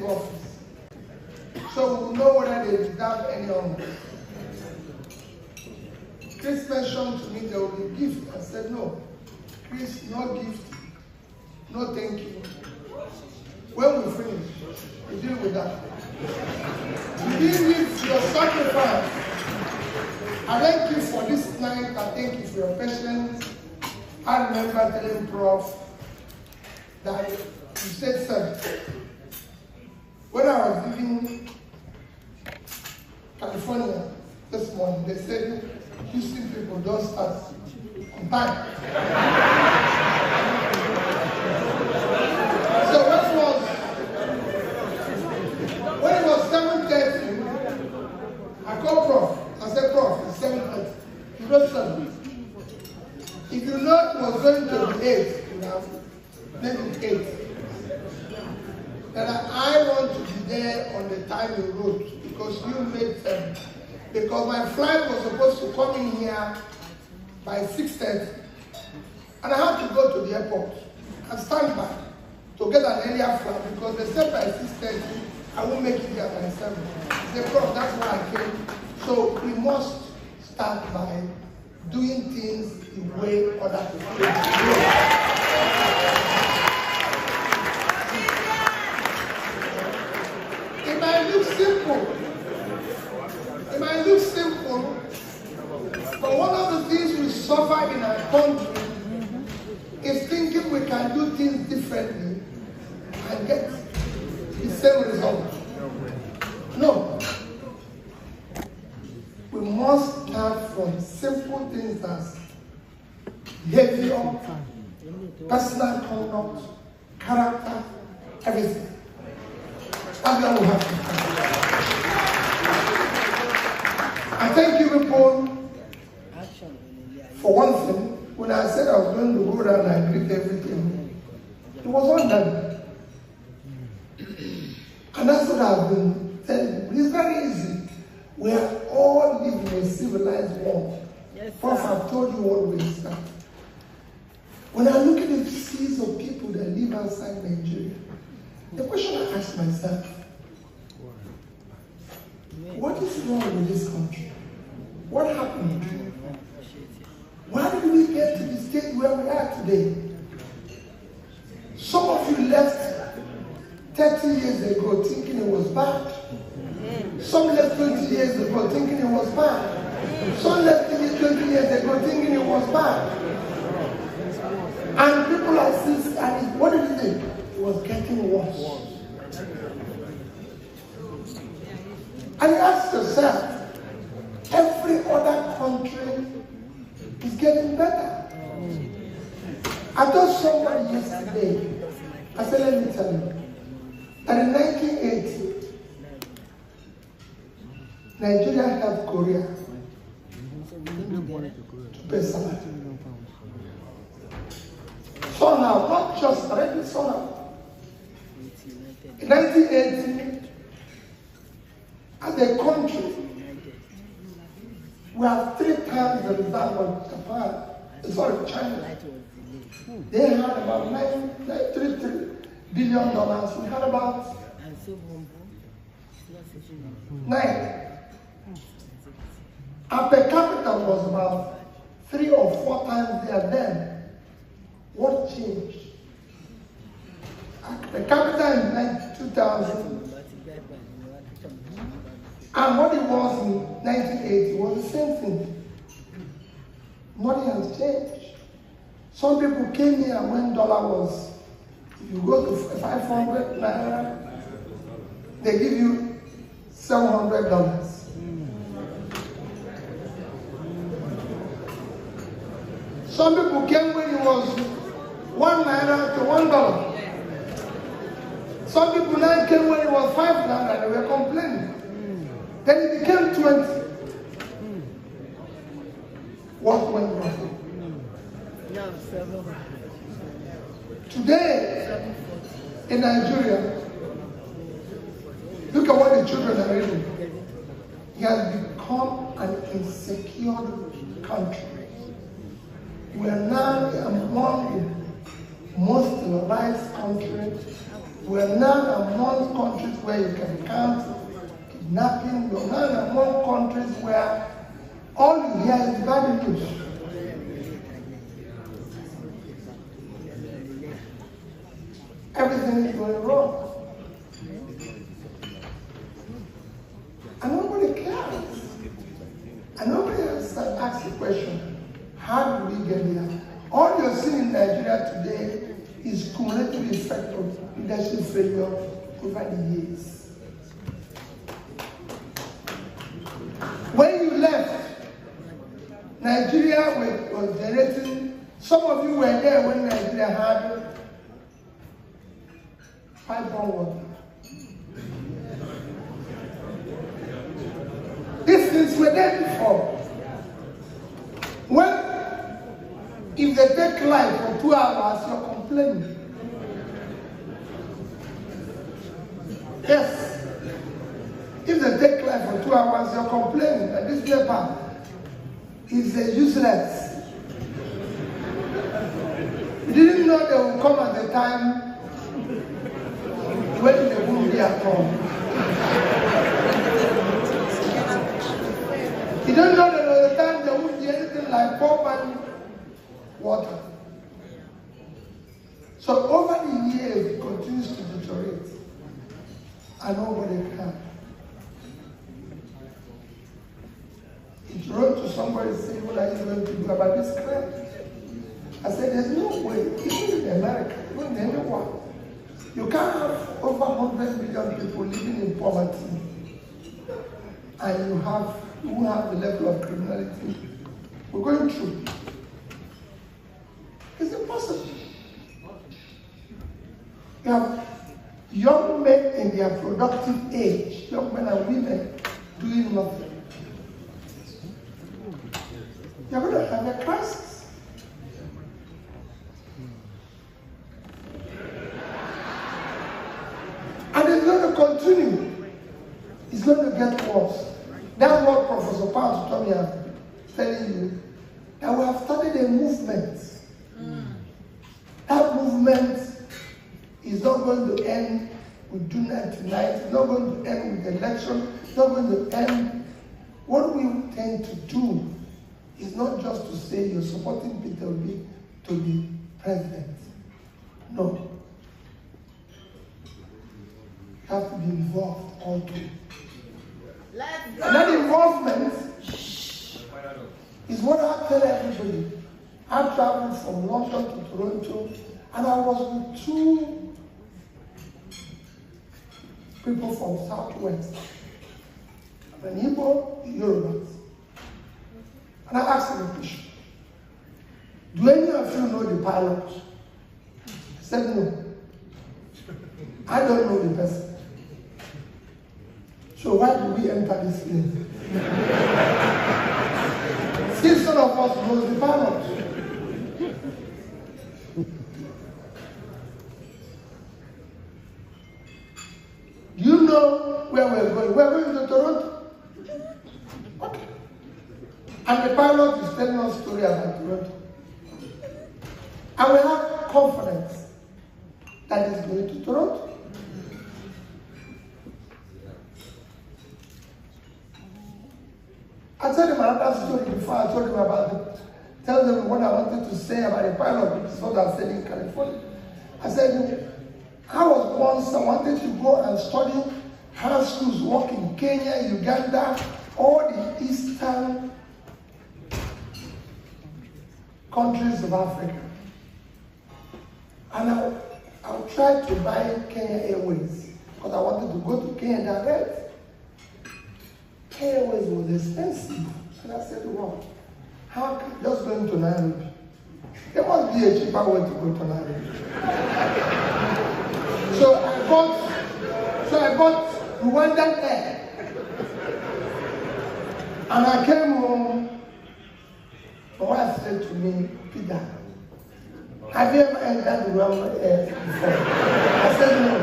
office. So we'll know whether they deserve any honor. Chris mentioned to me there will be gift. I said, no. Chris, no gift, no thank you. When we finish, we deal with that. You did with your sacrifice. I thank you for this night. I thank you for your patience. I remember telling Prof that you said, sir, when I was leaving California this morning, they said, Houston people don't start on time. So when it was 7:30, I called Prof. I said, Prof, it's 7:30. He wrote 7. If you know it was going to be 8, you know, maybe 8. And I want to be there on the time you wrote because you made 7. Because my flight was supposed to come in here by 6:30. And I had to go to the airport and stand by to get an earlier flight because they said by 6:30 I won't make it here by 7. I said, Prof, that's why I came. So we must start by doing things the way other people do. It might look simple. It might look simple, but one of the things we suffer in our country is thinking we can do things differently and get the same result. No. We must start from simple things as behavior, personal conduct, character, everything. That's what we have to do. I thank you, people, for one thing. When I said I was going to go down and greet everything, it was on them. And that's what I've been telling you. It's very easy. We are all living in a civilized world. Yes, Prof, I've told you what we start. When I look at the seas of people that live outside Nigeria, the question I ask myself, what is wrong with this country? What happened? Why did we get to the state where we are today? Some of you left 30 years ago thinking it was bad. Some left 20 years ago thinking it was bad. Some left 20 years ago thinking it was bad. And people are still, and what did you think? It was getting worse. And you ask yourself, every other country is getting better. I told someone yesterday, I said, let me tell you, that in 1980, Nigeria helped Korea to pay salary. Somehow, not just already, somehow. In 1980, as a country, we have 3 times the reserve of Japan, sorry, China. They had about $3 billion. We had about 9. Our per capita was about 3 or 4 times there then. What changed? Per capita in 2000 and what it was in 1980 was the same thing. Money has changed. Some people came here when dollar was, if you go to 500 naira, they give you $700. Some people came when it was 1 naira to $1. Some people now came when it was 5 naira, they were complaining. Then it became 20. What went wrong? Today, in Nigeria, look at what the children are reading. It has become an insecure country. We are now among the most civilized countries We're now among countries where you can count kidnapping. We're now among countries where all you hear is bad news. Everything is going wrong. And nobody cares. And nobody else asks the question, how do we get here? All you're seeing in Nigeria today is cumulative effect of leadership failure over the years. When you left, Nigeria was generating, some of you were there when Nigeria had pipe-borne water. These things were there before. When, if they take light for 2 hours, you're complaining. Yes. If they take light for 2 hours, you're complaining that this paper is useless. You didn't know they would come at the time when they won't be at home. You don't know that at the time there won't be anything like pop-and water. So over the years, it continues to deteriorate. And nobody can. It wrote to somebody saying, what are you going to do about this crime? I said, there's no way, even in America, even in anyone, you can't have over 100 million people living in poverty, and you have the level of criminality we're going through. It's impossible. You have young men in their productive age, young men and women doing nothing. You're going to have a crisis. And it's going to continue. It's going to get worse. That's what Professor Pounds told me, I'm telling you, that we have started a movement. That movement is not going to end with tonight. It's not going to end with election. It's not going to end. What we tend to do is not just to say you're supporting Peter Obi to be president. No. You have to be involved also. And that involvement is what I tell everybody. I traveled from London to Toronto, and I was with 2 people from Southwest, an Igbo, Yorubas. And I asked them a question. Do any of you know the pilot? I said no. I don't know the person. So why do we enter this place? Since none of us knows the pilot. Do you know where we're going? We're going to Toronto. Okay. And the pilot is telling us a story about Toronto. And we have confidence that he's going to Toronto. I told him another story before. I told him about it. Tell them what I wanted to say about the pilot, which is what I said in California. I said, I wanted to go and study how schools work in Kenya, Uganda, all the eastern countries of Africa. And I'll try to buy Kenya Airways because I wanted to go to Kenya direct. Kenya Airways was expensive. And I said, well, how can just going to Nairobi? There must be a cheaper way to go to Nairobi. So I bought Rwandan Air. And I came home. My wife said to me, Peter, have you ever entered Rwandan Air before? I said no.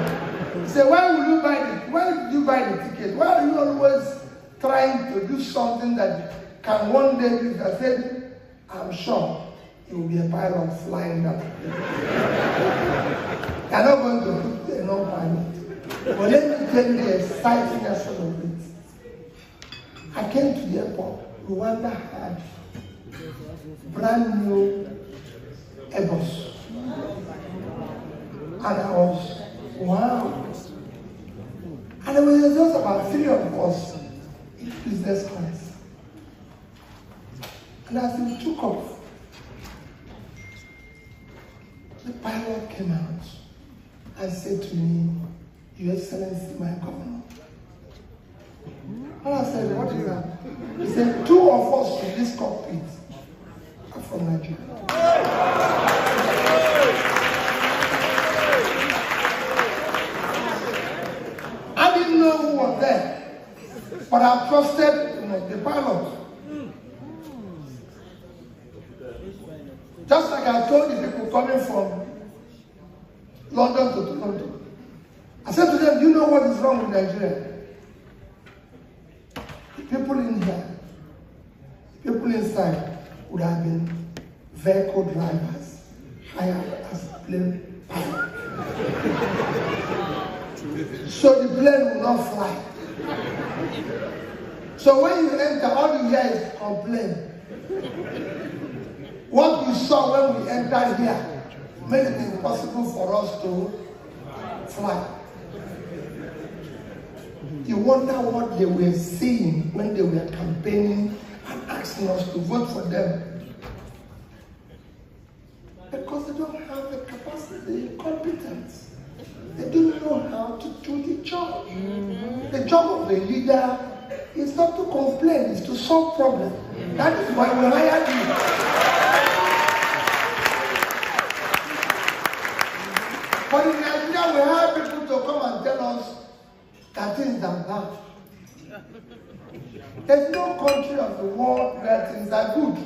He said, why did you buy the ticket? Why are you always trying to do something that can one day be? I said, I'm sure you will be a pilot flying that plane. You're not going to put a non-pilot. But let me tell you the exciting aspect of it. I came to the airport. Rwanda had brand new Airbus. And I was, wow. And there was just about 3 of us in business class. And as we took off, the pilot came out and said to me, Your Excellency, my governor. And I said, what do you have? He said, 2 of us in this cockpit are from Nigeria. I didn't know who was there, but I trusted the pilot. Just like I told the people coming from London to Toronto. I said to them, do you know what is wrong with Nigeria? The people in here, the people inside would have been vehicle drivers, hired as plane pilot. So the plane will not fly. So when you enter, all you hear is complain. What we saw when we entered here made it impossible for us to fly. You wonder what they were seeing when they were campaigning and asking us to vote for them. Because they don't have the capacity, the competence. They don't know how to do the job. The job of the leader is not to complain, it's to solve problems. That is why we hired you. But in Nigeria, we have people to come and tell us that things are bad. There's no country of the world where things are good.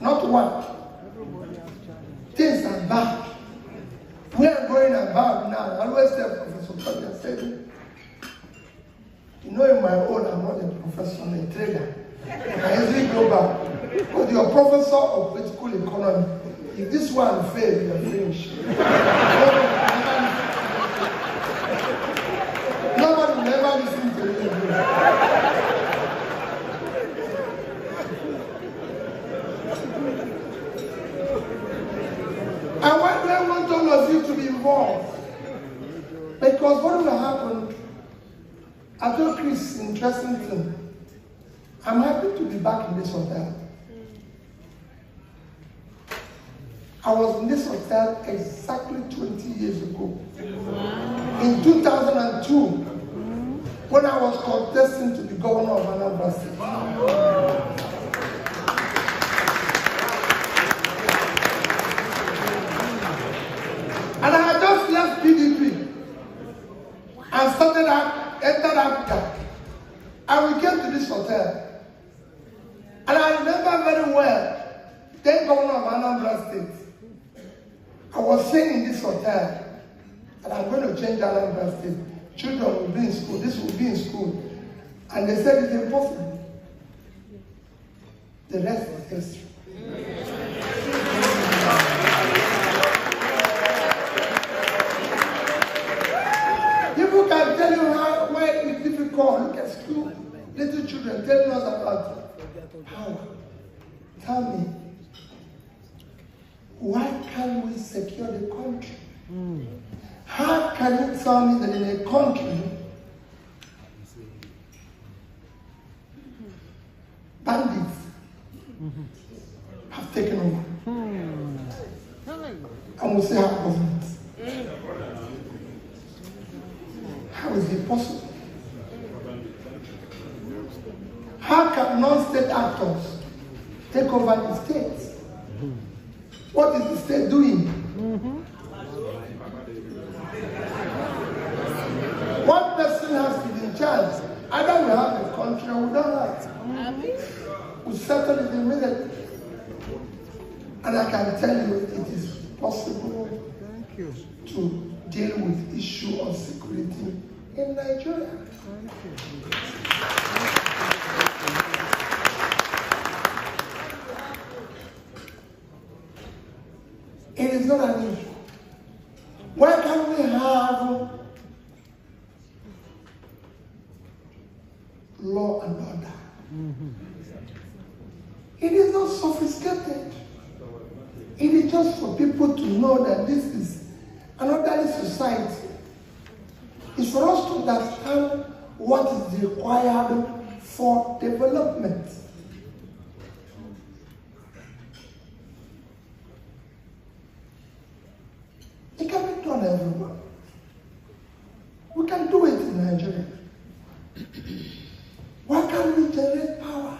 Not one. Things are bad. We are going about now. I always tell Professor Tony, I said, you know, in my own, I'm not a professor, I'm a trader. I easily go back. But you're a professor of political economy. If this one fails, you're finished. Nobody will ever listen to you. And why do I want all of you to be involved? Because what will happen? I told Chris, interesting thing. I'm happy to be back in this hotel. I was in this hotel exactly 20 years ago. In 2002, when I was contesting to be governor of Anambra State. And I had just left PDP and entered Africa. And we came to this hotel. And I remember very well, then governor of Anambra State, I was saying in this hotel that I'm going to change Anambra State. Children will be in school, this will be in school. And they said it's impossible. The rest is history. People can tell you why it's difficult. Look at school. Little children telling us about it. How? Tell me. Why can't we secure the country? How can you tell me that in a country, bandits have taken over? And we say our government. How is it possible? How can non-state actors take over the states? What is the state doing? One person has to be in charge. Either we have the country or we don't have it. We settle it immediately. And I can tell you it is possible to deal with the issue of security in Nigeria. It is not an issue. Why can't we have law and order? It is not sophisticated. It is just for people to know that this is an orderly society. It's for us to understand what is required for development. It can be done everywhere. We can do it in Nigeria. Why can't we generate power?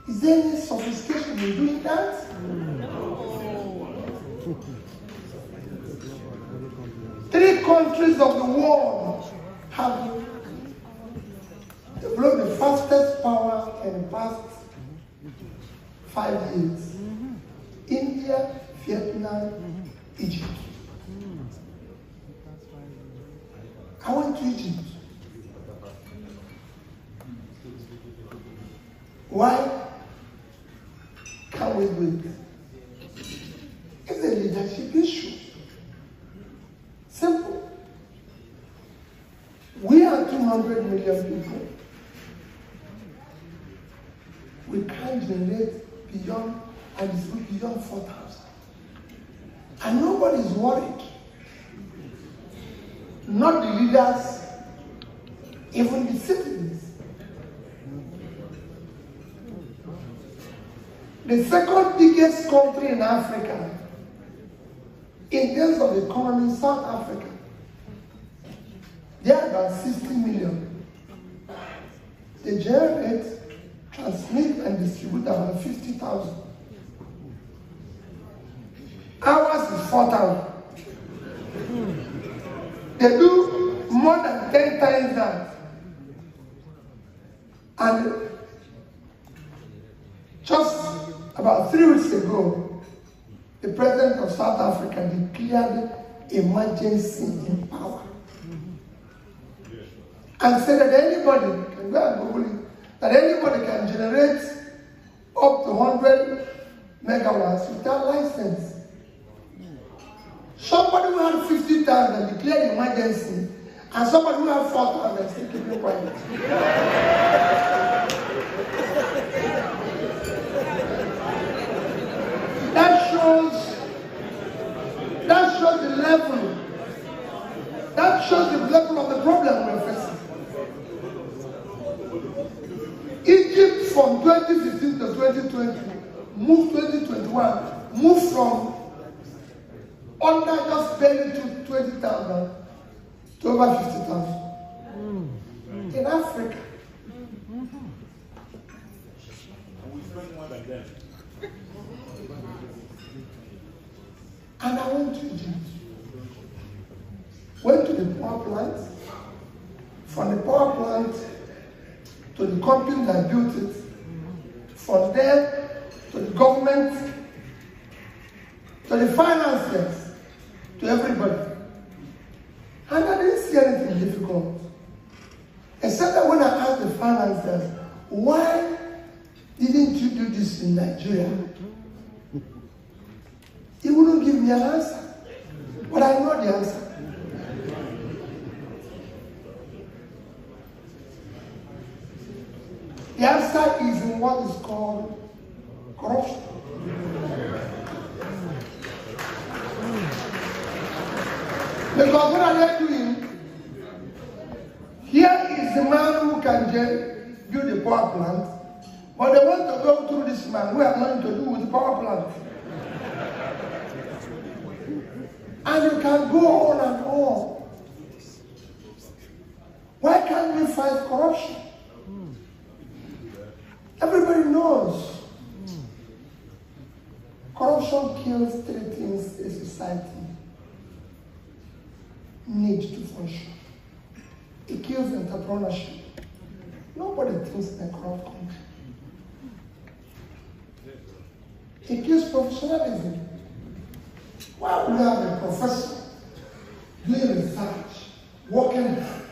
Is there any sophistication in doing that? Three countries of the world have developed the fastest power in the past 5 years. India, Vietnam, Egypt. I went to Egypt. Why can't we do it? It's a leadership issue. Simple. We are 200 million people. We can't generate beyond and distribute beyond 4,000. And nobody is worried. Not the leaders, even the citizens. The second biggest country in Africa, in terms of the economy, South Africa, they are about 60 million. They generate, transmit, and distribute about 50,000. Ours is 4,000. They do more than 10 times that. And just about 3 weeks ago, the president of South Africa declared emergency in power. And said that anybody, can go and Google it, that anybody can generate up to 100 megawatts without license. Somebody who had 50,000 declared emergency, and somebody who had 4,000 still keeping quiet. That shows the level. That shows the level of the problem we're facing. Egypt from 2015 to 2020 moved 2021 moved from under just barely to 20,000 to over 50,000 in Africa. And I went to Egypt. Went to the power plant. From the power plant to the company that built it. From there to the government, to the financiers, to everybody. And I didn't see anything difficult. Except that when I asked the financiers, why didn't you do this in Nigeria? He wouldn't give me an answer. But I know the answer. The answer is in what is called corruption. Because what are they doing? Here is the man who can build the power plant, but they want to go through this man who has nothing to do with the power plant. And you can go on and on. Why can't we fight corruption? Everybody knows. Corruption kills 3 things a society needs to function. It kills entrepreneurship. Nobody thinks in a corrupt country. It kills professionalism. Why would you have a professor doing research, working hard,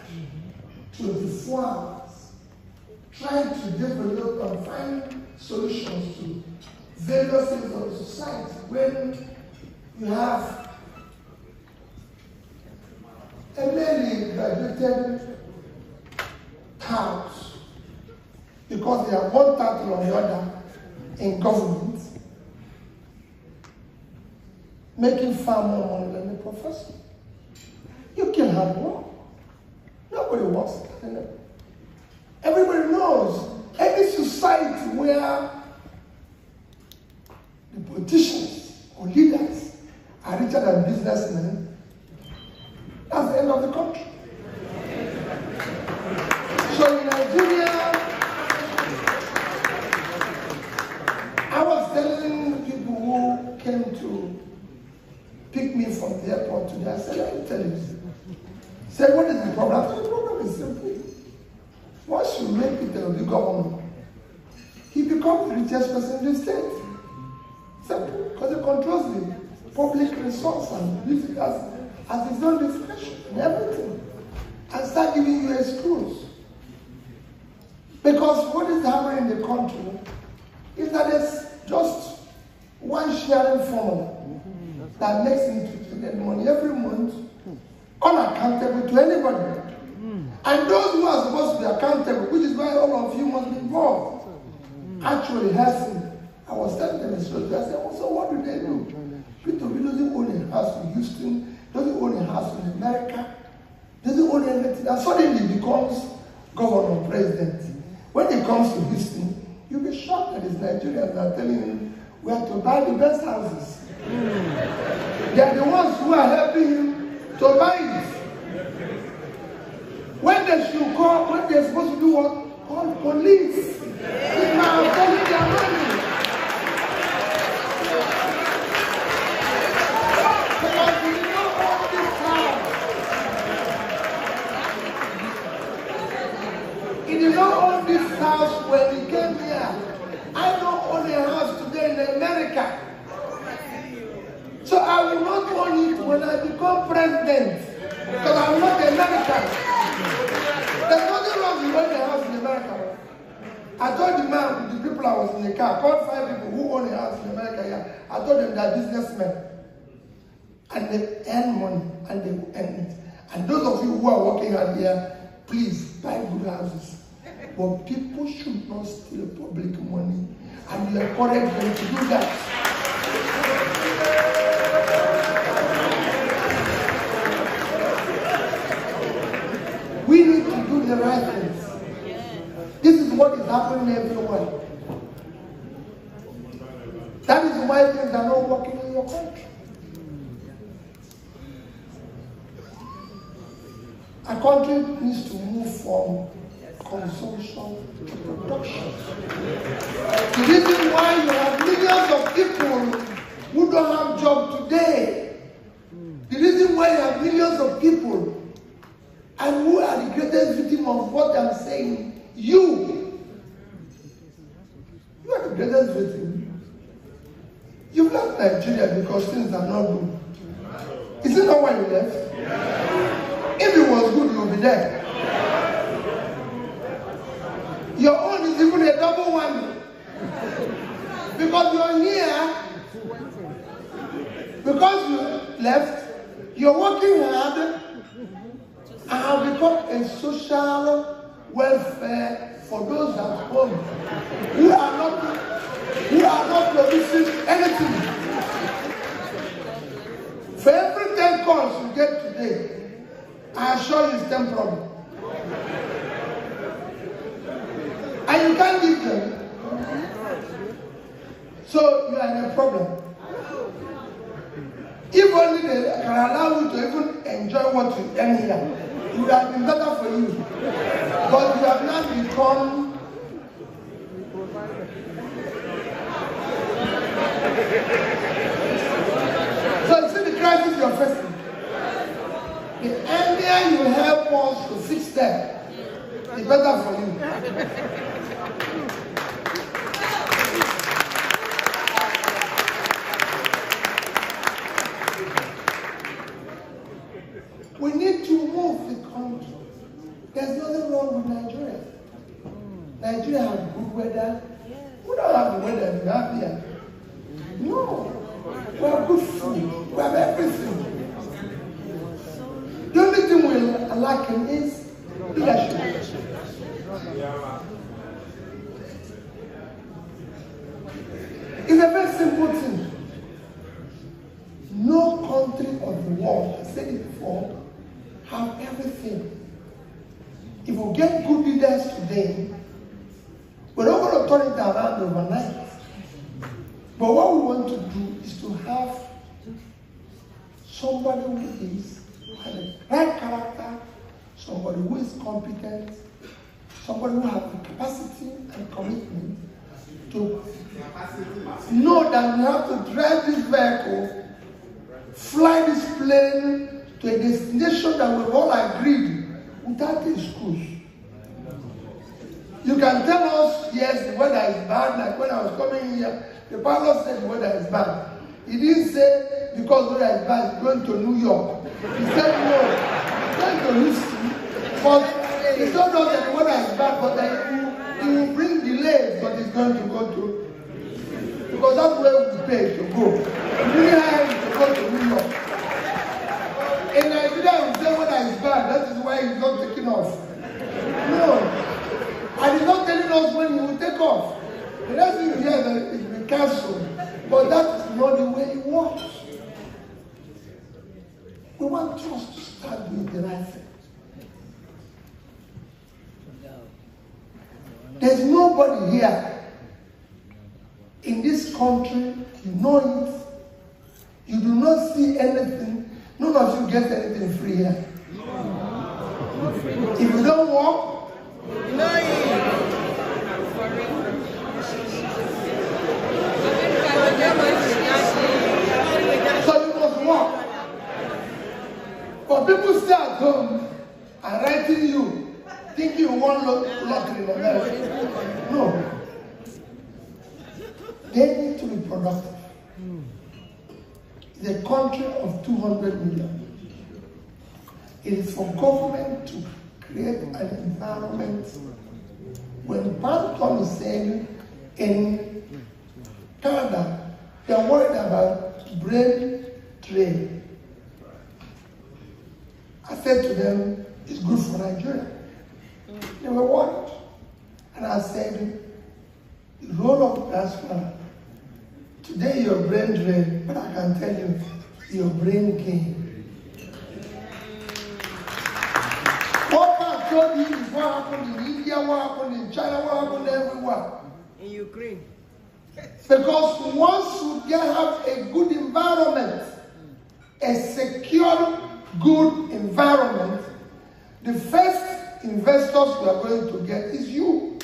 24 hours, trying to develop and find solutions to various things of the society when you have a mainly graduated cows because they are one title or the other in government, making far more money than the professor. You can have one. Nobody wants it. Everybody knows any society where the politicians or leaders are richer than businessmen, that's the end of the country. So in Nigeria, I was telling people who came to pick me from the airport today, I said, let me tell you. Said, what is the problem? I said, the problem is simple. Once you make it the governor, he becomes the richest person in the state. Simple. Because he controls the public resource and uses it as his own discretion and everything. And start giving you excuse. Because what is happening in the country is that there's just one sharing formula that makes him to get money every month, unaccountable to anybody. And those who are supposed to be accountable, which is why all of you must be involved, actually has him. I was telling them a story. I said, well, so what do they do? Peter doesn't own a house in Houston, doesn't own a house in America, doesn't own anything, and suddenly becomes governor or president. When he comes to Houston, you'll be shocked that his Nigerians are telling him where to buy the best houses. They are the ones who are helping him to buy it. When they should call, when they're supposed to do what? Call police. They are taking their money. Because he did not own this house. He did not own this house when he came here. I don't own a house today in America. So I will not own it when I become president. Because I'm not American. There's nothing wrong with owning a house in America. I told the man, the people I was in the car, called 5 people who own a house in America here. I told them they're businessmen. And they earn money and they earn it. And those of you who are working out here, please buy good houses. But people should not steal public money. And you encourage them to do that. We need to do the right things. This is what is happening everywhere. That is why things are not working in your country. A country needs to move from consumption to production. The reason why you have millions of people who don't have jobs today, the reason why you have millions of people and who are the greatest victim of what I'm saying, you are the greatest victim. You've left Nigeria because things are not good. Is it not why you left? If it was good, you'll be there. Your own is even a double one. Because you're here, because you left, you're working hard, and have become a social welfare for those at home who are not producing anything. For every 10 calls you get today, I assure you it's temporary. And you can't give them. So you are in a problem. If only they can allow you to even enjoy what you earn here, it would have been better for you. But you have now become so you see the crisis you're facing. The earlier you help us to fix them, the better for you. We need to move the country. There's nothing wrong with Nigeria. Nigeria has good weather. We don't have the weather we have here. No. We have good food. We have everything. The only thing we're lacking is leadership. It's a very simple thing. No country of the world, I said it before, have everything. If we get good leaders today, we're not going to turn it around overnight. But what we want to do is to have somebody who has the right character, somebody who is competent, somebody who has the capacity and commitment to know that we have to drive this vehicle, fly this plane to a destination that we've all agreed without excuse. You can tell us, yes, the weather is bad. Like when I was coming here, the pilot said the weather is bad. He didn't say because the weather is bad, he's going to New York. He said no, he's going to Houston. But he told us that the weather is bad, but that he will bring delays, but he's going to go to, because that's where we pay to go. We really hire him to go to New York. In Nigeria, we say weather is bad, that is why he's not taking off. No. And he's not telling us when he will take off. The next thing we hear that it's been cancelled. But that is not the way it works. We want us to start doing the right thing. There's nobody here in this country, you know it, you do not see anything, none of you get anything free here. If you don't work, so you must work. But people stay at home and writing you, thinking you want lottery in America. No. They need to be productive. It's a country of 200 million. It is for government to create an environment. When Panton is saying in Canada, they are worried about brain drain. I said to them, it's good for Nigeria. They were worried. And I said, the role of Diaspora, today your brain drain, but I can tell you, your brain gain. What I told you is what happened in India, what happened in China, what happened everywhere. In Ukraine. Because once you have a good environment, a secure, good environment, the first investors we are going to get is you.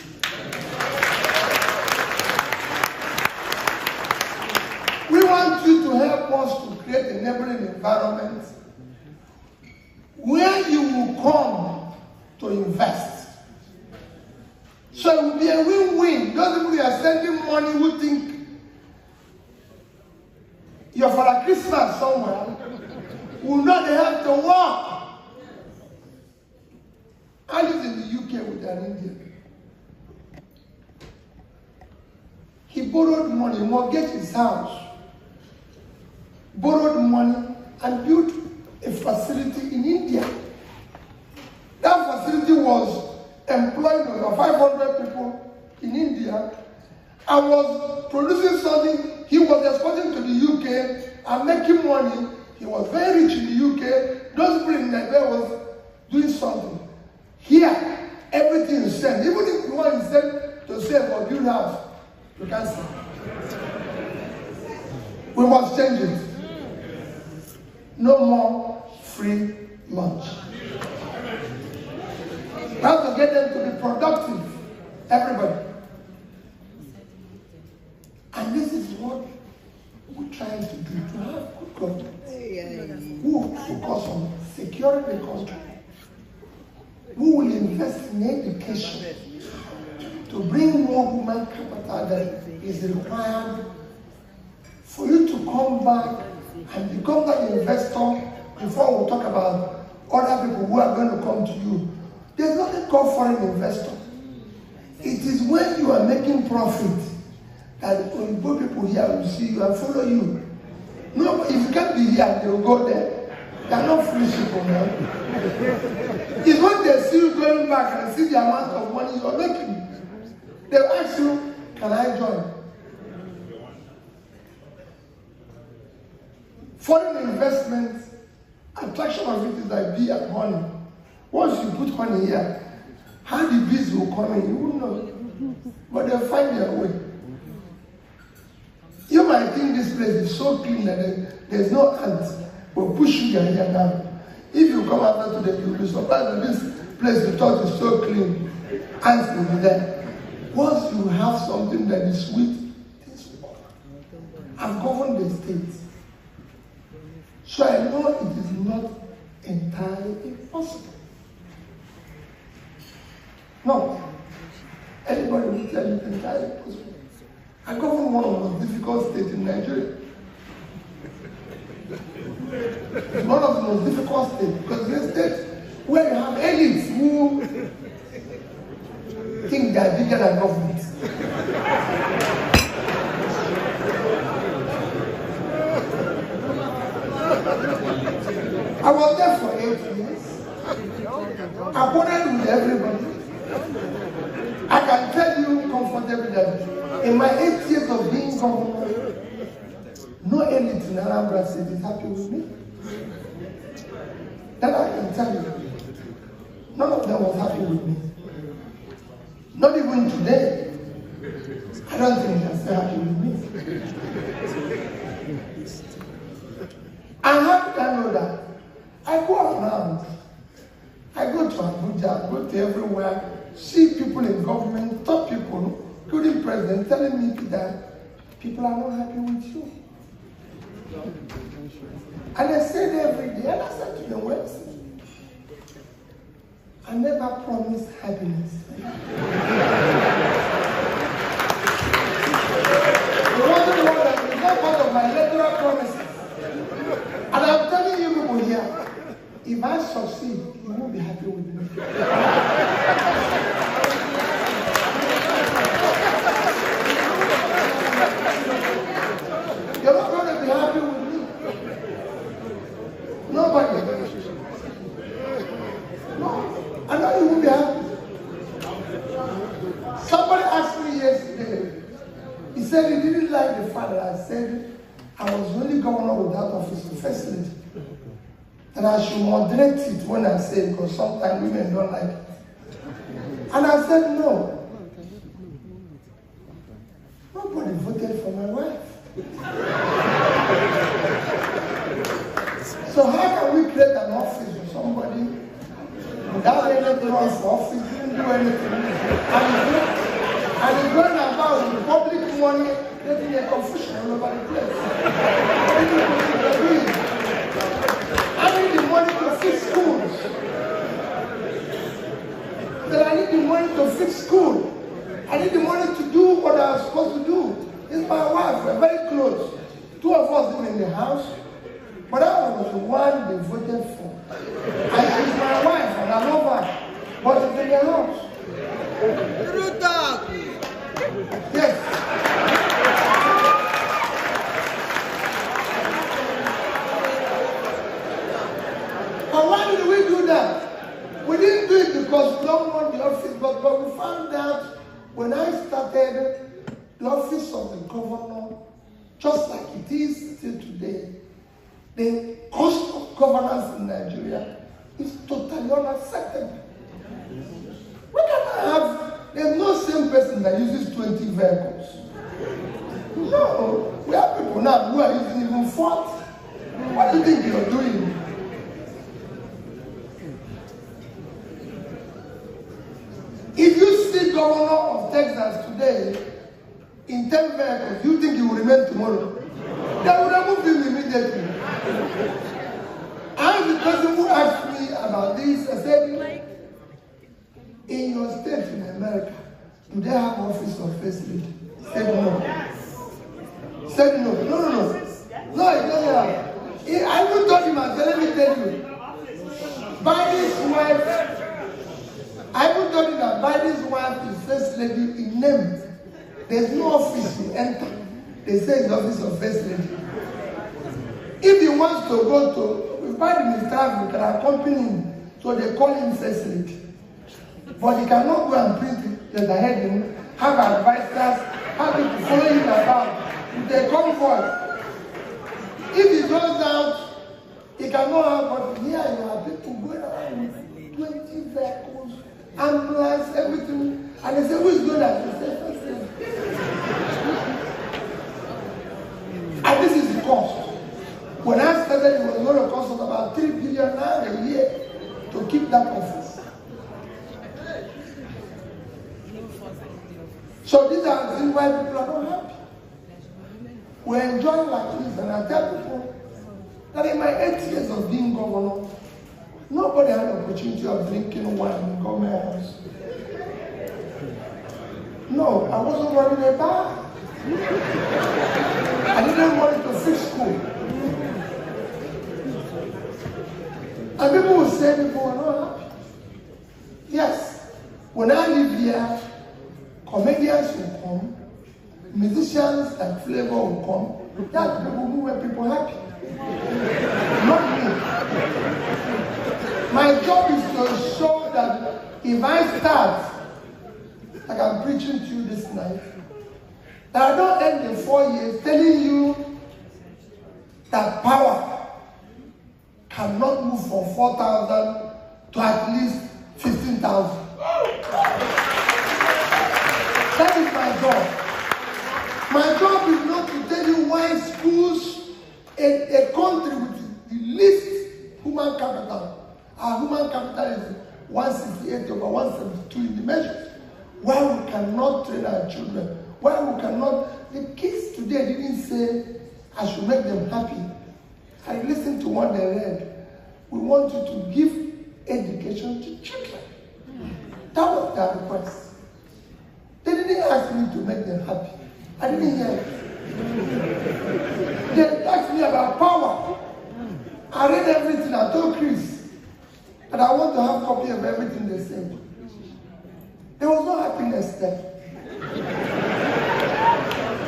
We want you to help us to create a neighboring environment where you will come to invest. So it will be a win-win. Those people who are sending money who think you're for a Christmas somewhere will not have to work. I lived in the UK with an Indian. He borrowed money, mortgaged his house, borrowed money, and built a facility in India. That facility was employing over 500 people in India and was producing something. He was exporting to the UK and making money. He was very rich in the UK. Those people in Nigeria was doing something. Here, everything is sent. Even if you want to send to save or build house, you can't send. We must change it. No more free lunch. We have to get them to be productive, everybody. And this is what we're trying to do, to have good government who focus on securing the country, who will invest in education to bring more human capital that is required for you to come back and become that investor before we talk about other people who are going to come to you. There's nothing called foreign investor. It is when you are making profit that when people here will see you and follow you. No, if you can't be here, they will go there. They are not foolish people, man. It's when they see you going back and see the amount of money you're making. They'll ask you, can I join? Foreign investment, attraction of it is like bee and honey. Once you put honey here, how the bees will come in, you won't know. But they'll find their way. You might think this place is so clean that there's no ants. We'll push you here now. If you come after today, you'll be surprised that this place you thought is so clean. Ants will be there. Once you have something that is sweet, things will come. I've governed the state. So I know it is not entirely impossible. No. Anybody will tell you it's entirely possible. I govern one of the most difficult states in Nigeria. It's one of the most difficult states because it's a state where you have elites who think they are bigger than government. I was there for 8 years. I bonded with everybody. I can tell you comfortably that in my 8 years of being governor, no elite in Anambra State is happy with me. That I can tell you. None of them was happy with me. Not even today. I don't think they're still happy with me. And how did I know that? I go around. I go to Abuja, I go to everywhere, see people in government, top people, including president, telling me that people are not happy with you. And I said every day, and I said to the West, I never promised happiness. It wasn't one that was not part of my electoral promises. And I'm telling you people here, if I succeed, you won't be happy with me. You're not going to be happy with me. Nobody. No, I know you won't be happy. Somebody asked me yesterday, he said he didn't like the fact that I said I was the only governor without office of first lady. And I should moderate it when I say it because sometimes women don't like it. And I said no. Nobody voted for my wife. So how can we create an office for somebody without any run for office, didn't do anything, and he's going about with public money, getting a confusion all over the place. I need the money to fix schools. That I need the money to fix school. I need the money to do what I was supposed to do. It's my wife, we're very close. Two of us live in the house, but I was the one they voted for. And she's my wife, and I love her, but it's in the house. Yes. But why did we do that? We didn't do it because we don't want the office, but we found out when I started the office of the governor, just like it is still today, the cost of governance in Nigeria is totally unacceptable. We cannot have, there's no same person that uses 20 vehicles. No, we have people now who are using even 40. What do you think you're doing? If you see governor of Texas today in 10 vehicles, you think he will remain tomorrow? They will remove him immediately. I'm the person who asked me about this. I said, in your state in America, do they have office of first lady? He said no. He said no. No, it doesn't have. I even told him, I said, let me tell you, Biden's wife, I even told him that Biden's wife is first lady in name. There's no office you enter. They say it's the office of first lady. If he wants to go to, we find him in traffic, we can accompany him. So they call him facility. But he cannot go and print the heading, have advisors, have people follow him about. They come forth. If he goes out, he cannot have, but here you have people going around with 20 vehicles, ambulance, everything. And they say, who is doing that? They say, first thing. And this is the cost. When I started, it was going to cost us about 3 billion naira a year to keep that office. So these are the reasons why people are not happy. We enjoy like this, and I tell people that in my 8 years of being governor, nobody had the opportunity of drinking wine in government house. No, I wasn't running a bar. I didn't want to fix school. And people will say people were not happy. Yes, when I live here, comedians will come, musicians like Flavor will come. That's people who make people happy. Not me. My job is to show that if I start, like I'm preaching to you this night, that I don't end in 4 years telling you that power cannot move from 4,000 to at least 15,000. That is my job. My job is not to tell you why schools, a country with the least human capital, our human capital is 168 over 172 in the measures. Why we cannot train our children? Why we cannot? The kids today didn't say, I should make them happy. I listened to what they read. We want you to give education to children. That was their request. They didn't ask me to make them happy. I didn't hear it. They asked me about power. I read everything. I told Chris that I want to have a copy of everything they said. There was no happiness there.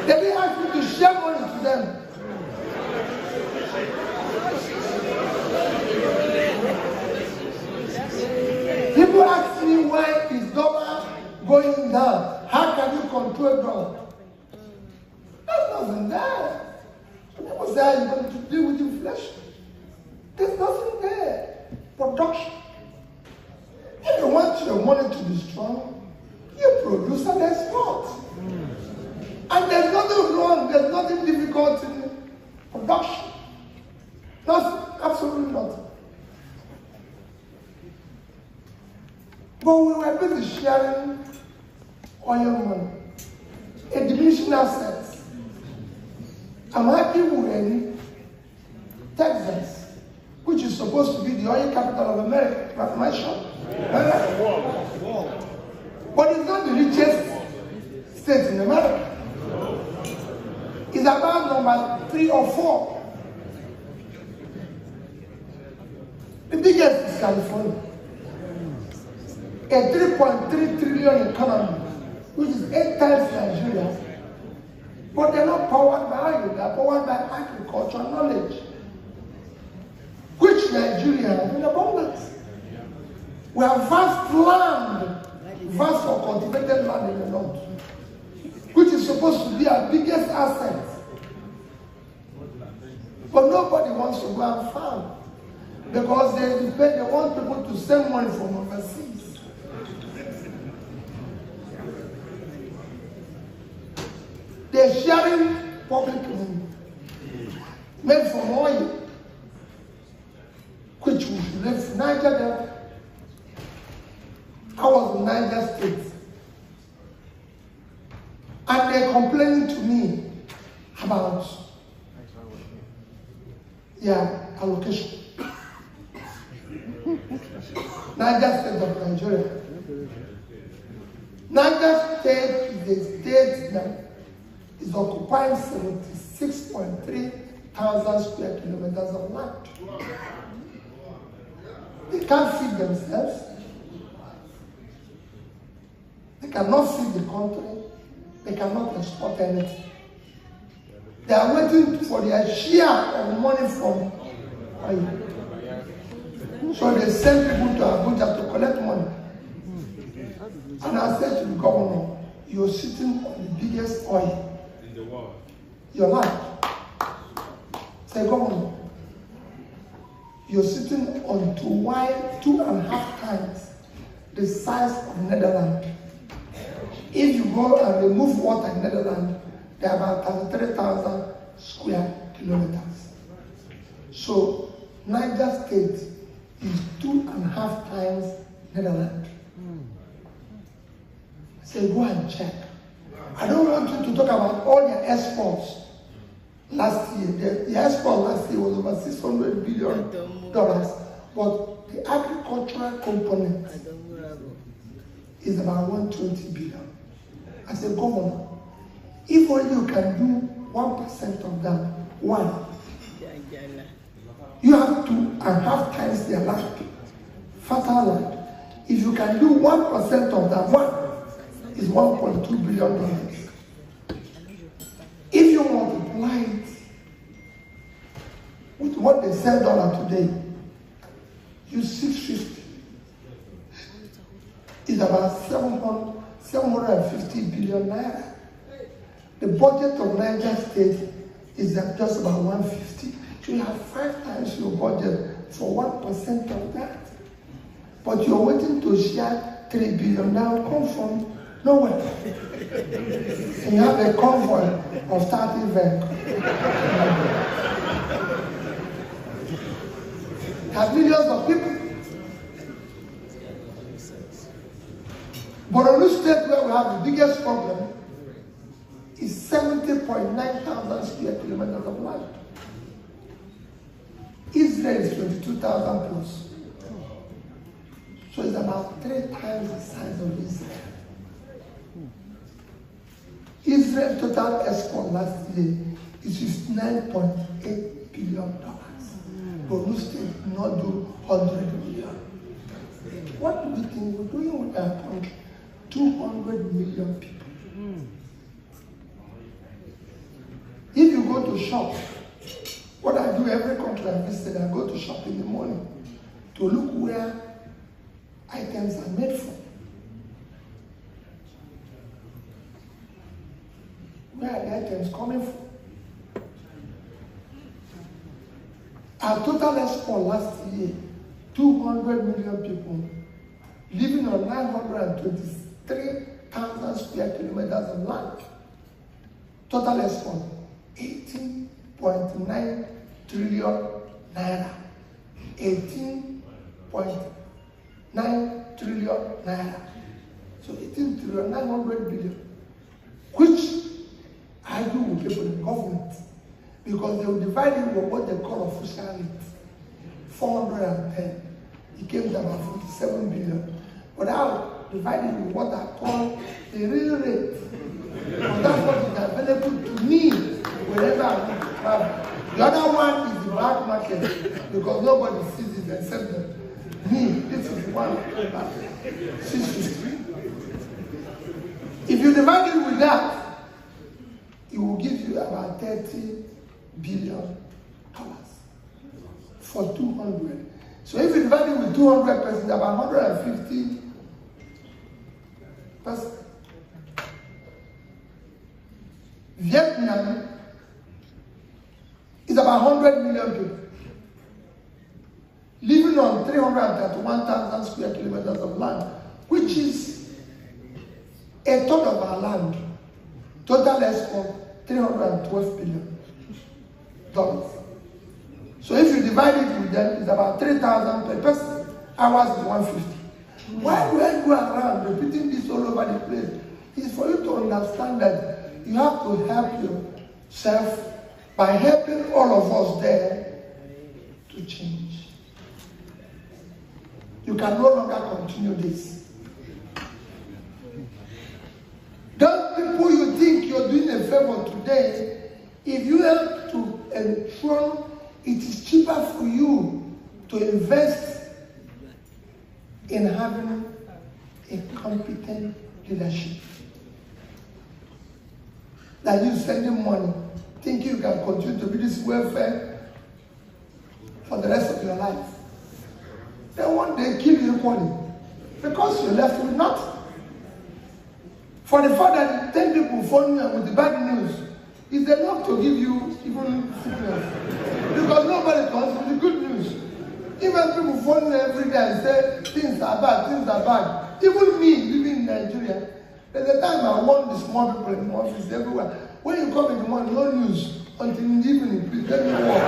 They didn't ask me to share money to them. People ask me why is dollar going down? How can you control dollar? There's nothing there. People say you're going to deal with inflation. There's nothing there. Production. If you want your money to be strong, you produce and export. And there's nothing wrong, there's nothing difficult in production. Nothing, absolutely nothing. But we were busy sharing oil money, a diminishing assets. I'm happy we're in Texas, which is supposed to be the oil capital of America, not my shop. But it's not the richest state in America. It's about number 3 or 4. The biggest is California. A 3.3 trillion economy, which is 8 times Nigeria. But they're not powered by oil, they're powered by agricultural knowledge, which Nigeria has in abundance. We have vast land, vast or cultivated land in the north, which is supposed to be our biggest asset. But nobody wants to go and farm because they want people to send money from overseas. They're sharing public money made from oil, which we should live in Nigeria. I was in Niger State. And they're complaining to me about allocation. Niger State of Nigeria. Niger State is a state that is occupying 76.3 thousand square kilometers of land. They can't feed themselves. They cannot feed the country. They cannot export anything. They are waiting for their share of money from oil. So they send people to Abuja to collect money. And I said to the governor, you're sitting on the biggest oil in the world. Your life. Say, governor, you're sitting on 2.5 times the size of Netherlands. If you go and remove water in Netherlands, they are about 33,000 square kilometers. So Niger State is 2.5 times Netherlands. Say, go and check. I don't want you to talk about all their exports last year. The export last year was over $600 billion. But the agricultural component is about 120 billion. I said, governor, if only you can do 1% of that, one, you have 2.5 times their land, fertile land. If you can do 1% of that, one is $1.2 billion. If you multiply it with what they sell dollar today, you 650. It's about 750 billion naira. The budget of Niger State is just about 150. So you have 5 times your budget for 1% of that. But you're waiting to share 3 billion. Now come from nowhere. And you have a convoy of 30 vehicles. Have millions of people. But on this state where we have the biggest problem is 70.9 thousand square kilometers of land. Israel is 22,000 plus. So it's about 3 times the size of Israel. Israel's total export last year is $59.8 billion. But we still not do 100 million. What do we think we're doing with our country? 200 million people. If you go to shop, what I do every country I visit, I go to shop in the morning to look where items are made from. Where are the items coming from? Our total export last year, 200 million people living on 923,000 square kilometers of land. Total export, 18.9 trillion naira. 18.9 trillion naira. So 18 trillion, 900 billion. Which I do with people in government. Because they will divide it with what they call official rate. 410. It came to about 47 billion. But I'll divide it with what I call the real rate. Because that's what is available to me wherever I want to travel. The other one is the black market because nobody sees it except me. This is one about 650. If you divide it with that, it will give you about $30 billion for 200. So if you divide it with 200%, about 150%. Vietnam is about 100 million people living on 331,000 square kilometers of land, which is a third of our land. Total export, $312 billion. So if you divide it with them, it's about 3,000 per person. Ours is 150. Why do I go around repeating this all over the place? It's for you to understand that you have to help yourself by helping all of us there to change. You can no longer continue this. Those people you think you're doing a favor today, if you help to ensure it is cheaper for you to invest in having a competent leadership. That you sending money thinking you can continue to be this welfare for the rest of your life. Then one day kill you equally because you're left with nothing. For the fact that 10 people phone you with the bad news is enough to give you even sickness. Because nobody comes with the good news. Even people phone you every day and say things are bad. Even me living in Nigeria, there's a time I warn the small people in the office everywhere. When you come in the morning, no news until in the evening, please let me walk.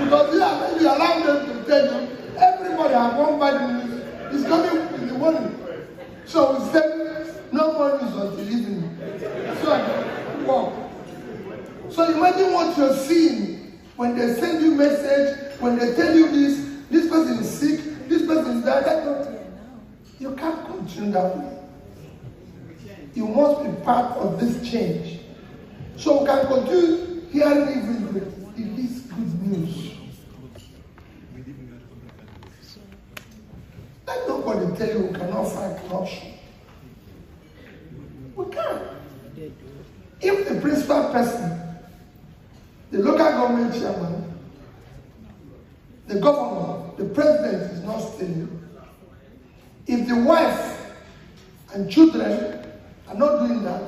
Because you allow them to tell you, everybody has one bad news. It's coming in the morning. So we said, no more news until evening. So I can walk. So imagine what you're seeing when they send you message, when they tell you this person is sick, this person is that. You can't continue that way. You must be part of this change. So we can continue hearing even with this good news. Let nobody tell you we cannot fight corruption. We can. If the principal person, the local government chairman, the governor, the president is not stealing, if the wife and children are not doing that,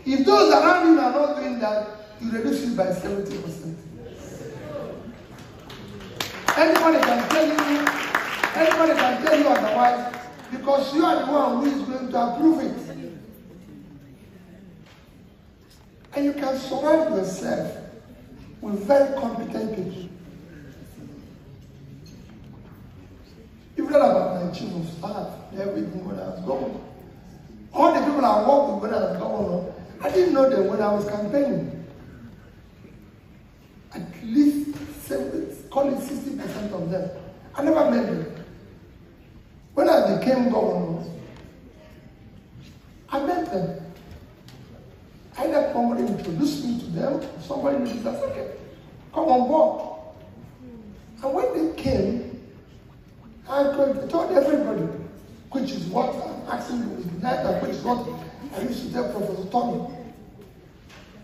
if those around you are not doing that, you reduce it by 70%. Anybody can tell you otherwise because you are the one who is going to approve it. And you can surround yourself with very competent people. You've read about my chief of staff and everything when I was governor. All the people I worked with when I was governor, I didn't know them when I was campaigning. At least 60% of them. I never met them. When I became governor, I met them. Either somebody introduced me to them, somebody said, okay, come on board. And when they came, I told everybody, which is what I'm asking you tonight, and which is what I used to tell Professor Tommy.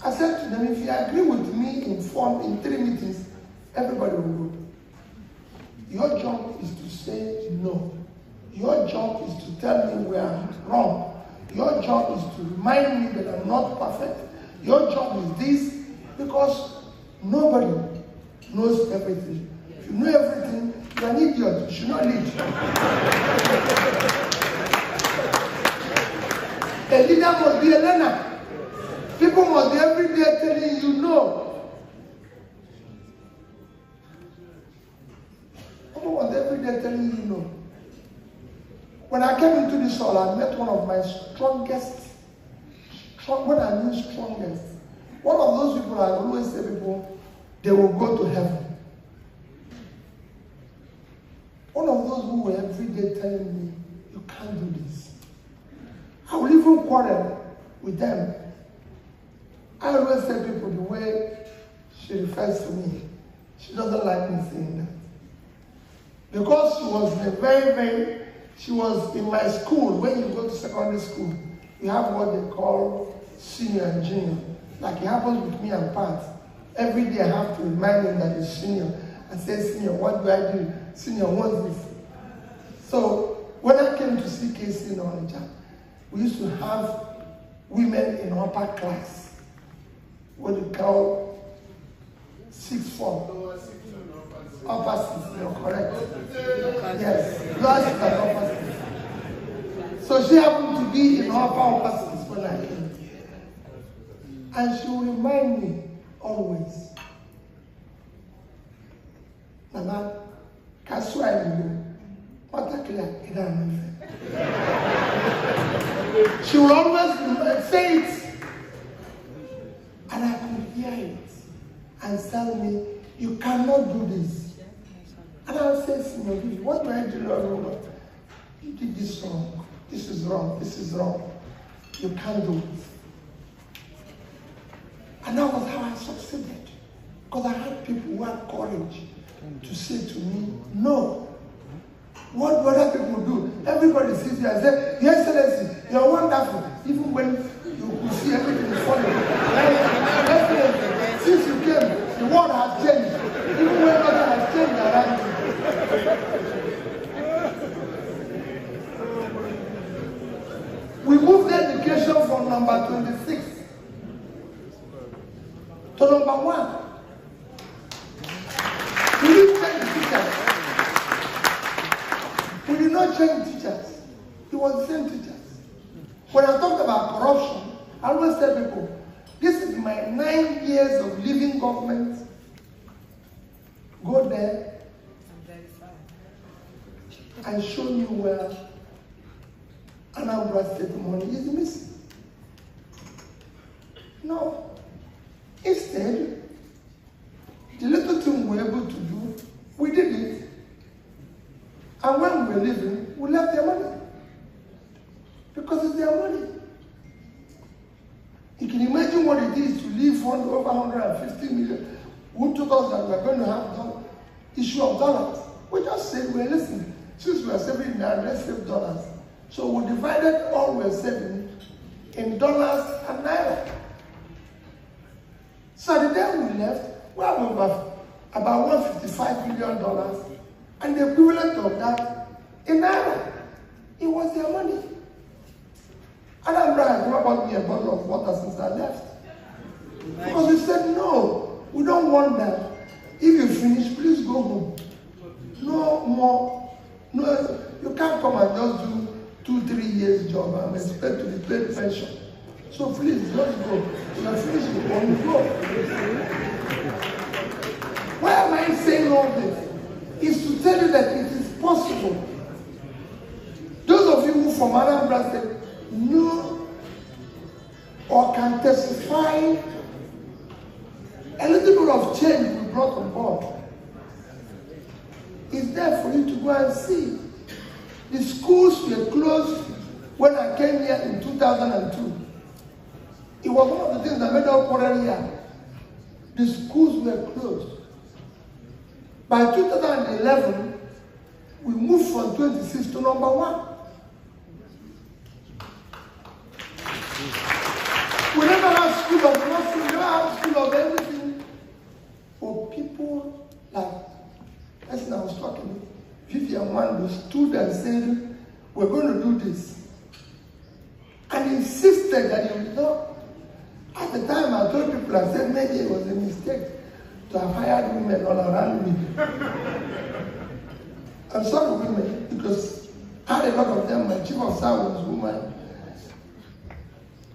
I said to them, if you agree with me in 3 meetings, everybody will go. Your job is to say no. Your job is to tell me where I'm wrong. Your job is to remind me that I'm not perfect. Your job is this, because nobody knows everything. If you know everything, you're an idiot. You should not lead. A leader must be a learner. People must be every day telling you no. People must be every day telling you no. When I came into this hall, I met one of my strongest, when I mean strongest, one of those people I always say people, they will go to heaven. One of those who were every day telling me, you can't do this. I will even quarrel with them. I always tell people the way she refers to me, she doesn't like me saying that. Because she was she was in my school. When you go to secondary school, you have what they call senior and junior. Like it happens with me and Pat. Every day I have to remind him that he's senior. I say, senior, what do I do? Senior, what's this? So when I came to see KC in Onitsha, we used to have women in upper class, what we call 6th form. Upper 6, you're correct. Yes, lower 6 and upper 6. So she happened to be in upper 6 when I came. And she will remind me always, Mama, Kaswai, what a clear, she will always say it, and I could hear it and tell me, you cannot do this. And I'll say, what do I do? You did this wrong. This is wrong. This is wrong. You can't do it. And that was how I succeeded. Because I had people who had courage to say to me, no. What other people do? Everybody sits here and says, Your Excellency, you're wonderful. Even when you see everything is falling. number 26 to number 1. We didn't change teachers. We did not change teachers. It was the same teachers. When I talked about corruption, I always tell people, this is my 9 years of living government. Go there and show me where Anambra State money is missing. No. Instead, the little thing we were able to do, we did it. And when we were leaving, we left their money. Because it's their money. You can imagine what it is to leave over 150 million. Who told us that we are going to have the issue of dollars? We just said, well, listen, since we are saving now, let's save dollars. So we divided all we're saving in dollars and naira. So the day we left, we have about $155 million, and the equivalent of that in naira. It was their money. Anambra has never bought me a bottle of water since I left. Because we said, no, we don't want that. If you finish, please go home. No more. No, you can't come and just do 2-3 years job and expect to be paid pension. So please, just go. When you finish, you won't go. Why am I saying all this? Is to tell you that it is possible. Those of you who from Anambra State know or can testify a little bit of change we brought on board. It's there for you to go and see. The schools were closed when I came here in 2002. It was one of the things that made us quarrel here. The schools were closed. By 2011, we moved from 26 to number 1. We never had school of nursing, we never had school of everything. For people like, as I was talking, Vivian Wando stood and said, we're going to do this. And insisted that he would not. At the time, I told people, I said, maybe it was a mistake to have hired women all around me. I'm sorry, women, because I had a lot of them. My chief of staff was a woman.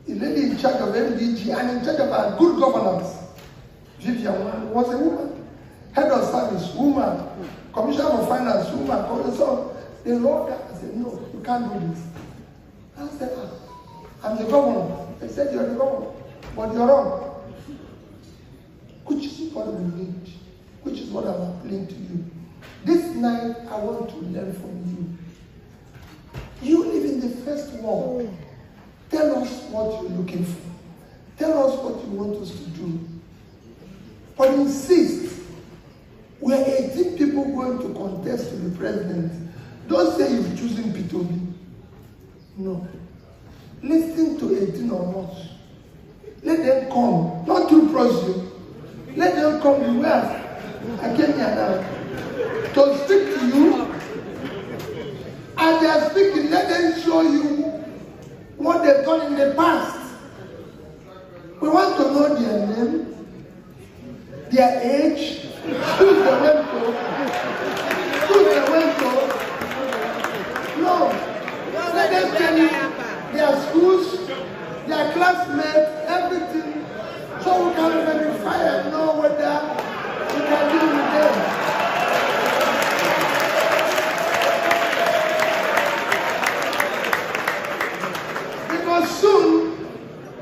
The lady in charge of MDG and in charge of our good governance, Vivian, was a woman. Head of service, woman. Commissioner for finance, woman. So they wrote that. I said, no, you can't do this. I said, I'm the governor. They said, you're the governor. But you're wrong. Which is what we need. Which is what I'm appealing to you. This night, I want to learn from you. You live in the first world. Tell us what you're looking for. Tell us what you want us to do. But insist, we are 18 people going to contest to be president. Don't say you've chosen P2B. No. Listen to 18 or not. Let them come. Not to prosecute. Let them come. Where? I came here now to speak to you. And they are speaking. Let them show you what they've done in the past. We want to know their name, their age, who they went to, No. Let them tell you their schools, their classmates, everything, so we can verify and know whether we can deal with them. Because soon,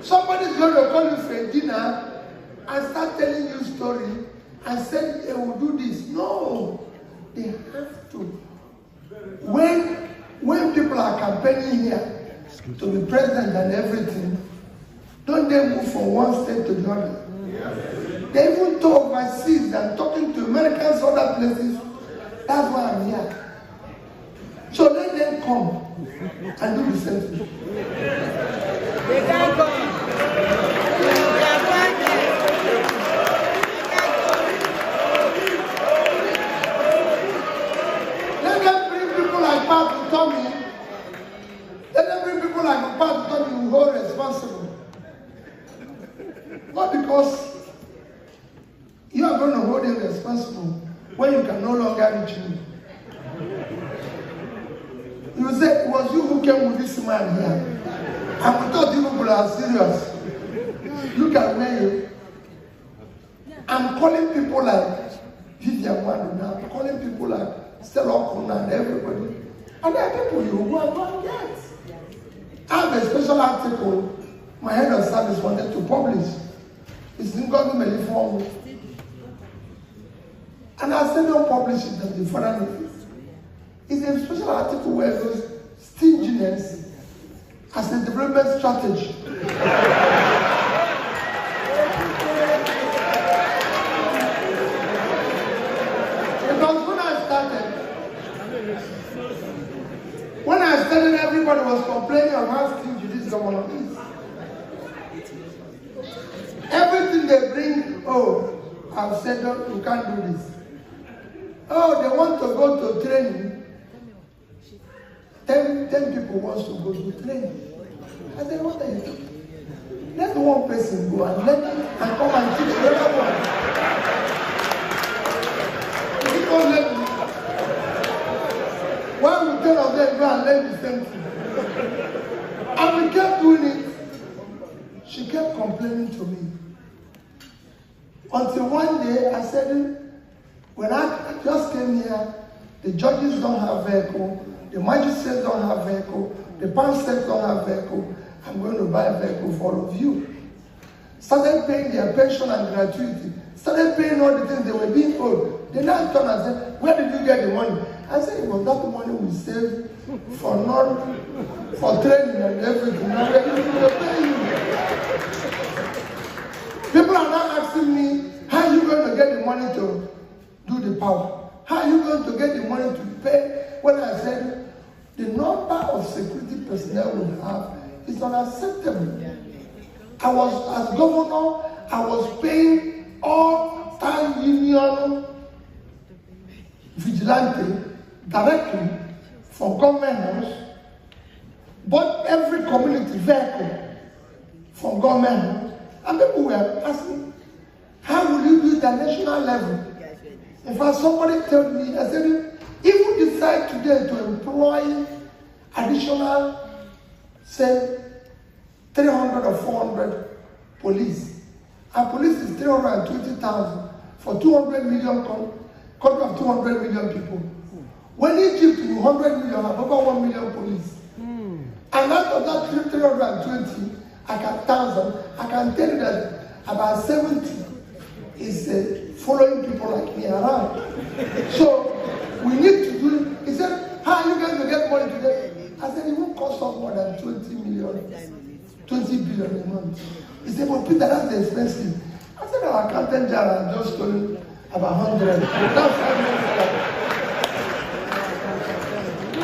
somebody's going to call you for a dinner and start telling you a story and say they will do this. No, they have to. When people are campaigning here to be president and everything, don't they move from one state to the other? They even talk overseas and talking to Americans, other places. That's why I'm here. So let them come and do the same thing. They can't come. They are fighting. Let them bring people like Pat to Tommy. Let them bring people like Pat to Tommy who hold responsible. going to hold him responsible when you can no longer reach me? You say, it was you who came with this man here. And we thought you people are serious. Look at me. I'm calling people like Vivian Wadu now. I'm calling people like Stella Okuna and everybody. And there are people you go and go and get. I have a special article my head of service wanted to publish. It's in government form. And I said, don't publish it at the foreign office. It's a special article where it goes stinginess as a development strategy. Because when I started, everybody was complaining of how stingy this government is. Everything they bring, oh, I've said, no, you can't do this. Oh, they want to go to training. 10 people want to go to training. I said, what are you doing? Let one person go and come and teach the other one. You don't let me. Why would 10 of them go and learn the same thing? And we kept doing it. She kept complaining to me. Until one day I said, when I just came here, the judges don't have vehicle, the magistrates don't have vehicle, the pastors don't have vehicle. I'm going to buy a vehicle for all of you. Started paying their pension and gratuity. Started paying all the things they were being owed. They now turned and said, where did you get the money? I said, it was that money we saved for training and everything. Now we're going to pay you. People are now asking me, how are you going to get the money to do the power? How are you going to get the money to pay? When I said, the number of security personnel we have is unacceptable. I was, as governor, I was paying all time union vigilante directly from government house, but every community vehicle from government house. And people were asking, how will you do it at national level? In fact, somebody told me, I said, if we decide today to employ additional, say, 300 or 400 police, and police is 320,000 for 200 million country of 200 million people. When Egypt is 100 million, have over 1 million police. And out of that 320, I can tell you that about 70 is following people like me around. So we need to do it. He said, how are you going to get money today? I said, it won't cost us more than 20 billion a month. He said, but Peter, that's expensive. I said, our accountant general just told him about 100.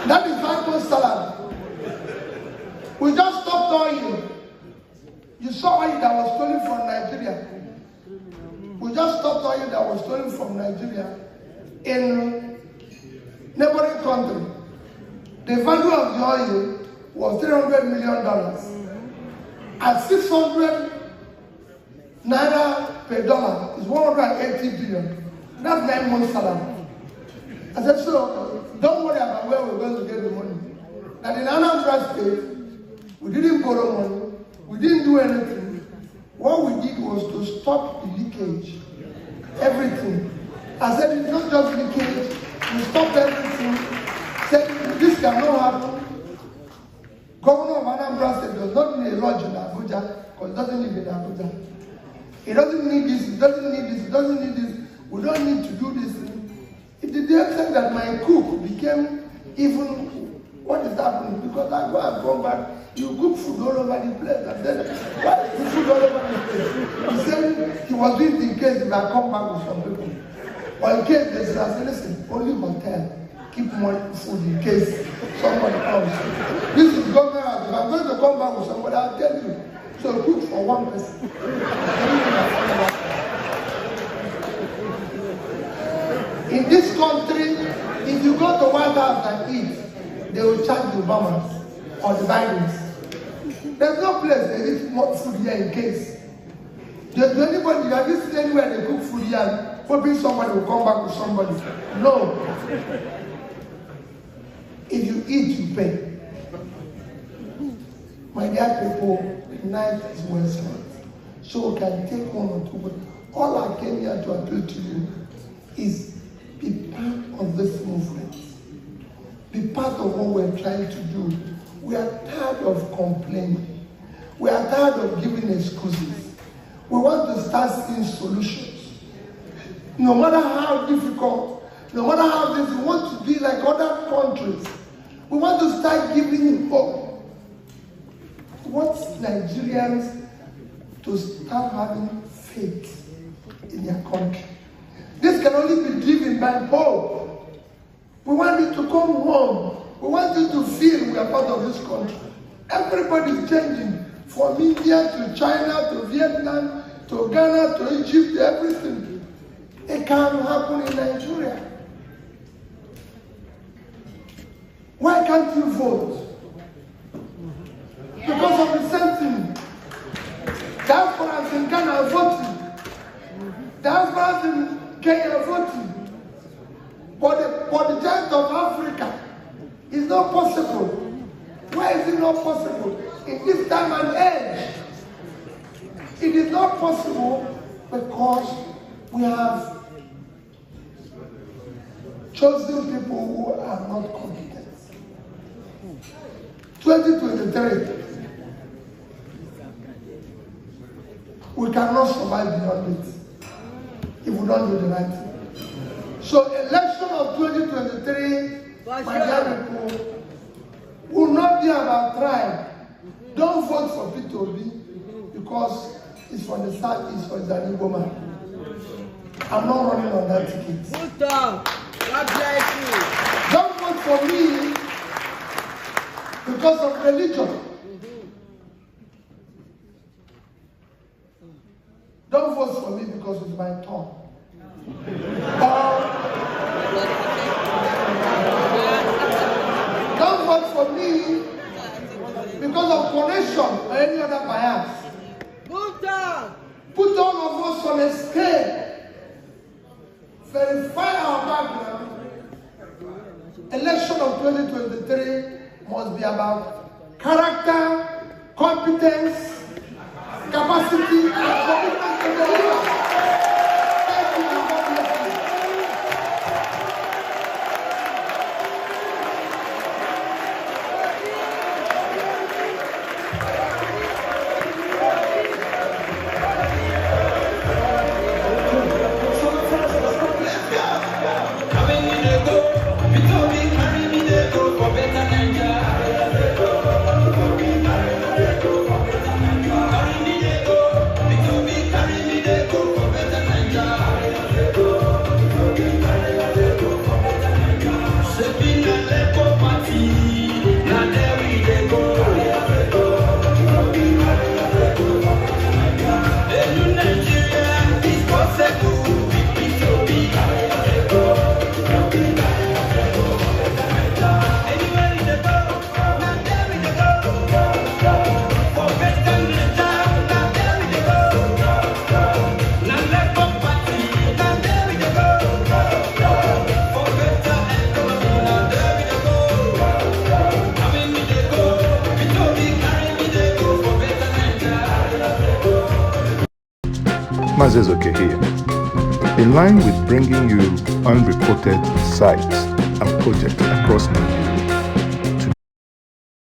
That is 5 months salary. We just stopped oil. You saw oil that was stolen from Nigeria. We just stopped oil that was stolen from Nigeria in neighboring country. The value of the oil was $300 million. At 600 naira per dollar is 180 billion. That's 9 months salary. I said, so don't worry about where we're going to get the money. That in Anambra State, we didn't borrow money, we didn't do anything. What we did was to stop the leakage. Everything. I said, it's not just leakage, we stopped everything. Said, this cannot happen. Governor of Anambra State does not need a lodge in Abuja, because he doesn't live in Abuja. He doesn't need this, he doesn't need this, he doesn't need this. We don't need to do this. It did the extent that my cook became even, what is happening? Because I go and come back, you cook food all over the place. I said, why is the food all over the place? He said he was doing it in case if I come back with some people. Or in case they say, I said, listen, only hotel. Keep more food in case somebody comes. This is government house. If I'm going to come back with somebody, I'll tell you. So cook for one person. In this country, if you go to White House and eat, they will charge the Obamas or the Bidens. There's no place they eat more food here in case. Do anybody, have you seen anywhere they cook food TV and hoping somebody will come back with somebody. No. If you eat, you pay. My dear people, night is well spent. So we can take 1 or 2. But all I came here to appeal to you is be part of this movement. Be part of what we're trying to do. We are tired of complaining. We are tired of giving excuses. We want to start seeing solutions. No matter how difficult, no matter how this, we want to be like other countries. We want to start giving hope. We want Nigerians to start having faith in their country. This can only be driven by hope. We want you to come home. We want you to feel we are part of this country. Everybody is changing. From India to China to Vietnam to Ghana to Egypt to everything. It can happen in Nigeria. Why can't you vote? Because of the same thing. Diasporas in Ghana are voting. Diasporas in Kenya are voting. But the giant of Africa is not possible. Why is it not possible? In this time and age, it is not possible because we have chosen people who are not competent. 2023, we cannot survive beyond it if we don't do the right thing. So election of 2023, my dear people, will not be about tribe. Don't vote for P2B because it's from the southeast or it's an Igbo man. I'm not running on that ticket. Good talk. God bless you. Don't vote for me because of religion. Don't vote for me because of my tongue. Don't vote for me because of connection or any other bias. Good talk. Put all of us on a scale. Verify our background. Election of 2023 must be about character, competence, capacity, and commitment to deliver. Thank you. God bless you. Mazezoke here. In line with bringing you unreported sites and projects across Nigeria,